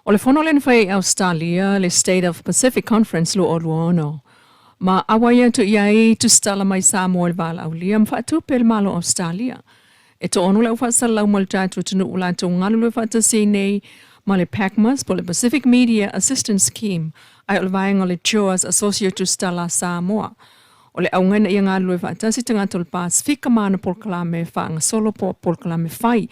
O le fono le fai Australia, le State of Pacific Conference lo ono. Ma awaya tu iai tu stala mai Samoa le vala aulia mfatu pel malo Australia. E to onu le ufasal lau maltatu tunu ula tu ngalu le fata sinei ma le PACMAS po le Pacific Media Assistance Scheme ai o le vaenga le CHOAS Associate tu stala Samoa. O le aungana ia ngalu le fata si tangata le Pasifika mana por kalame whaanga solo por kalame whai.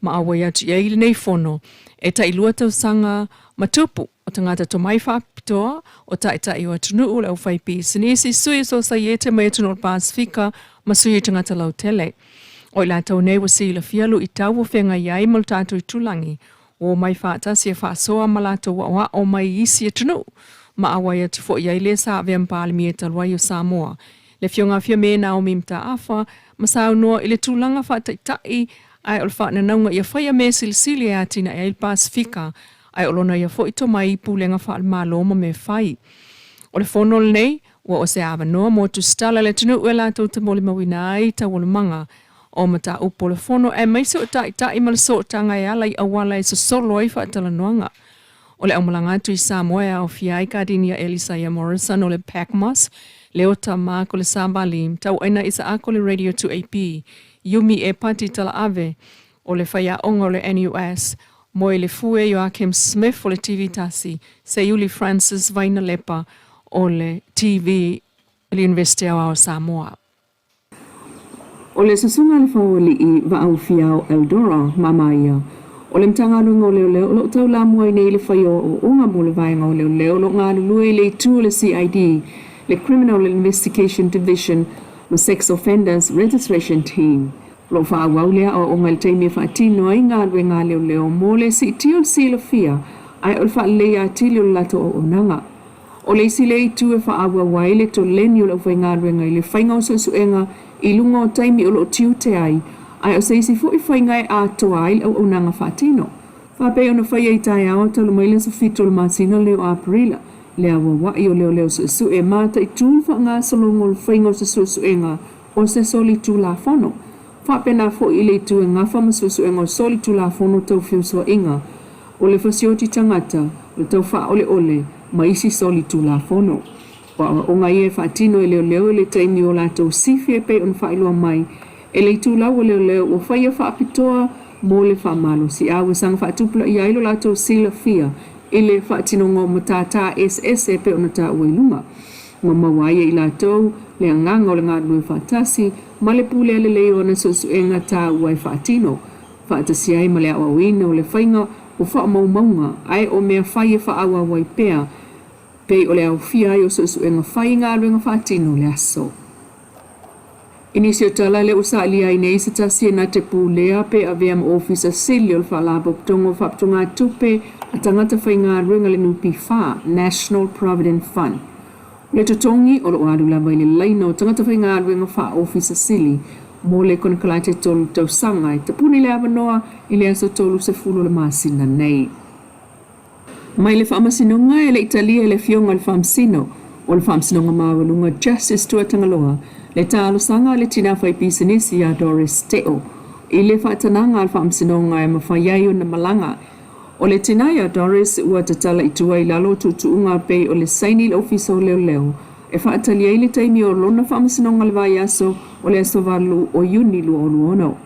Ma awaya tu iai le nei fono. E ta ilua tau sanga matupu o tangata to mai whapitoa o ta iwa tunu le au whai pisinisi sui so sa iete mai tunu o Pasifika ma sui tangata lau tele. O la tau nei wa sila fialu i tau o whenga iai mal tātou i tulangi o mai whata si e whasoa malato wa o mai isi e tunu. Ma awaya tu fo iai le sa avea mpali mi e talwai o Samoa. Le fionga fia me na o mimta afa ma sao noa i le tulanga whataitai ai o le whaana naunga ia whaia me silisili e atina e il Pasifika ai o lona ia fo ito mai pulenga wha maloma me whai. O le whonol nei wa o se awa noa mo tu stala le tunu ue la tau te mole mawina ai ta wala manga o mata upo le whono e maise o tai ma le so tanga e ala i awala e so solo ai whaatala noanga. O le aumalanga tu i Samoa o fiai ka dinia Elisa ia Morrison o le PACMAS le o ta maa ko le Sambalim tau aina isa ako le Radio 2AP Yumi e pati tala ave o le whaia ongo le NUS mo le fue Joachim Smith o le TV tasi se Yuli Francis Vaina Lepa o le TV le University o Samoa. O le sasunga le whawali i Va'au Fiao Eldora Mamaia o le mtangalunga o leo lo tau la mua nei le whaio o unga mo le vaenga o leo lo ngā lului le tu le CID le Criminal Investigation Division ma Sex Offenders Registration Team. Lo whaawau lea o unga le teimi whaatino ai ngā lue ngā leo mo le si tio le sila fia ai o le wha lea tili o lato o onanga. O le isi le tu e whaawa wai le to leni o le whai ngā lue ngai le whainga o suenga i lunga o taimi o lo tiu te ai o se isi fu i whai ngai a toa ai o onanga whaatino. Whape o na whai ai tai awa talo maile sa fito le masina leo a aprila. Lea wawai o leo su e mata i tūl wha ngā salongo le whainga o suenga o se soli tū la whano. Whape na fo i le tu e ngafa ma suenga o soli tū la whano tau whiusua inga. O le whasioti tangata o tau wha ole ma isi soli tū la whano. O ngai e whaatino e leo le taimi o lātou sifi e pe on whailua mai. E le tūlau o leo o whaia whaapitoa mō le whaamalo. Si awe sang whaatupula i ailo lātou sila fia. E le whaatino ngō matata SS e pe ona tā uelunga. Ngā mawaia i lātou le anganga o le ngā lue whaatasi ma le pule le leo na suenga tā uai whaatino. Whaatasi ai ma le awawina o le whainga o whaamaumaunga ai o mea whaia whaawa wai pea. Pei o le au fia ai o suenga whai ngā ruenga whaatino le aso. Inisio tala le usa lia i nei sa tasi na te pūlea pe a veam ofisa sili o le whalabo ptongo whaptonga tupe a tangata whai ngā ruenga le nupi wha, National Provident Fund. Le tutongi o lo adu la vai le laino tangata whai ngā ruenga wha ofisa sili mo le konakalai te tolu tau sanga i te puni le avanoa i le aso tolu se fulo le masina nei. Mai le whamasinonga e le Italia e le fionga le whamsino o le whamsinonga mawalunga Justice Tua Tangaloa le tālo sanga le tina whai pisinisi a Doris Teo i le whaatananga al whamsinonga e mawhaiaio na malanga o le tina a Doris ua tatala i tua i lalo tutuunga pei o le saini le ofiso leo e whaatalia i le taimi o lona whamasinonga le vai aso o le aso valu o yuni lu ono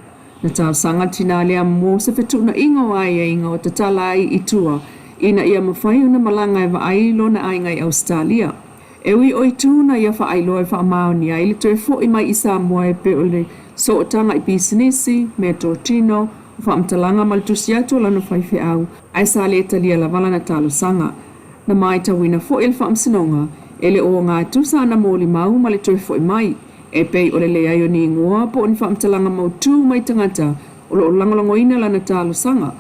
na tālo sanga tina lea mo se whetuna ingo ai e ingo o tatala ai i tua ina ia mawhai una malanga e waai lona ai ngai Australia. E ui oi tūna ia whaai loa e whaamaoni ai le toe fo i mai i Samoa e pe o le so o tanga i pisinisi, me tortino, whaamtalanga maltusi atu lana whaife au, ai sa le talia la wala na talo sanga. Na mai tawina fo il whaamsinonga, e le o ngā tusa na mōli mau ma le toe fo i mai, e pei o le le aio ni ngoa po ni whaamtalanga mau tū mai tangata, o lo langalango ina lana talo sanga.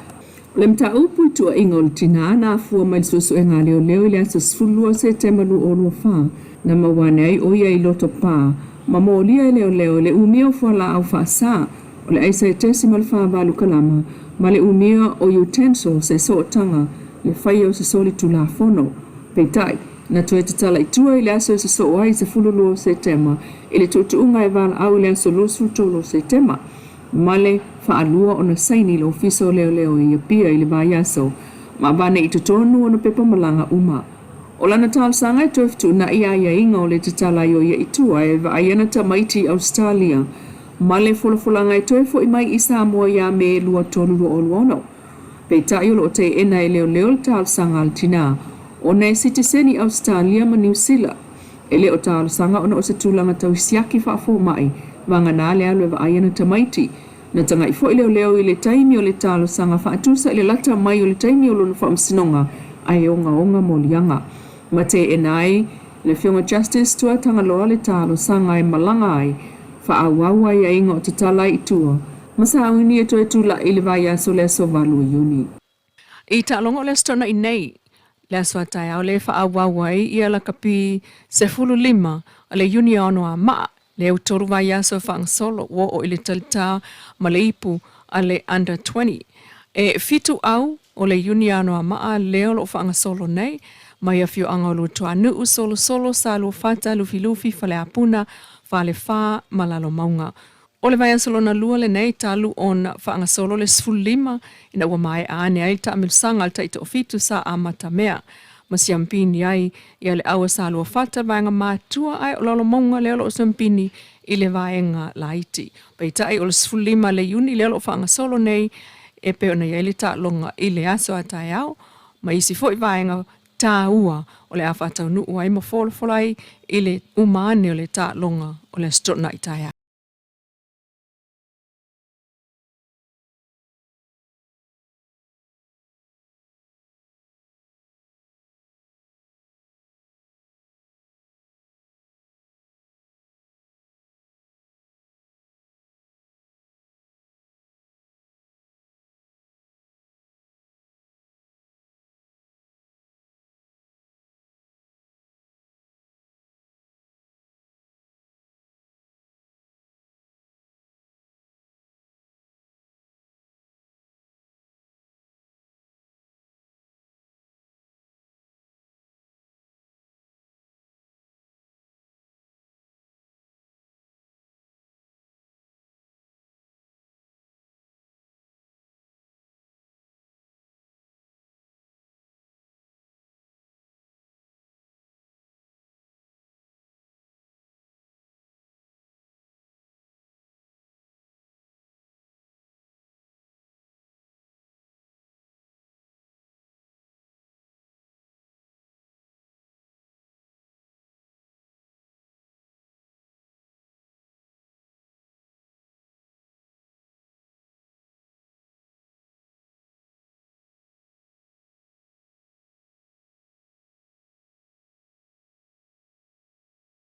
Le mta upu i tua ingol tina na fua mai susu e ngā leo i le asa sfulua se te manu o lua wha. Na mawane ai oia i loto pā. Ma mōlia e leo le umia o fua la au wha sa. O le aisa e tesi mal wha valu kalama. Ma le umia o utensil se so tanga. Le whai o se soli tu la fono. Peitai, na tue te tala i tua i le asa se so ai se fululuo se tema. I le tutuunga e vala au le asa losu tolo se tema. Male whaalua o na saini lo fiso leo i a pia i le vai aso. Ma vane I tonu ona pepa malanga uma. O lana tālasanga e toeftu na ia inga o le te tala yo ia itua e va aiana tamaiti Australia. Ma le fulafulanga e toefo I mai I Samoa ia me lua tonu lua oluono. Pei tai o te ena e leo leo le tālasanga al tina. O nei citizeni Australia ma New Zealand. E leo tālasanga ona o se tūlanga tau siaki whaafo mai. Vanga nā lea lue va aiana tamaiti. Na tanga I fo I leo I le taimi o le tālasanga whaatusa I le lata mai o le taimi o lona whaamsinonga ai onga molianga. Ma te enai, le whiunga justice tua tangaloa le tālasanga e malanga ai. Whaawawa ia inga o te tala I tua. Masa awini e toi tula I le vai aso le so valu iuni. I talongo le stona I nei, le aso atai au le whaawawai ia la kapi se fulu lima a le uni ono a maa le autoru vai aso whaangasolo wo o ile talita ma le ipu a le under 20. E fitu au o le uni ono a maa leo lo whaangasolo nei, mai a fiu anga lu tua nuu solo sa lu fata lufi fale apuna fale fa malalo maunga. O le vai asolo na lua le nei talu ona whaangasolo le sfulima ina ua mai aane ai ta amilusanga al taito ofitu sa amata mea. Masiampini ai ia le awa sa lua fata vaenga mātua ai o lalo maunga leo lo sampini I le vaenga laiti. Peitai o le sfulima le uni leo lo whaangasolo nei e peo na ia le ta longa I le aso atai au. Ma isi fo I vaenga tā ua o le awhatau nuu ai ma folai I le umane o le tā longa o le stotna I tai au.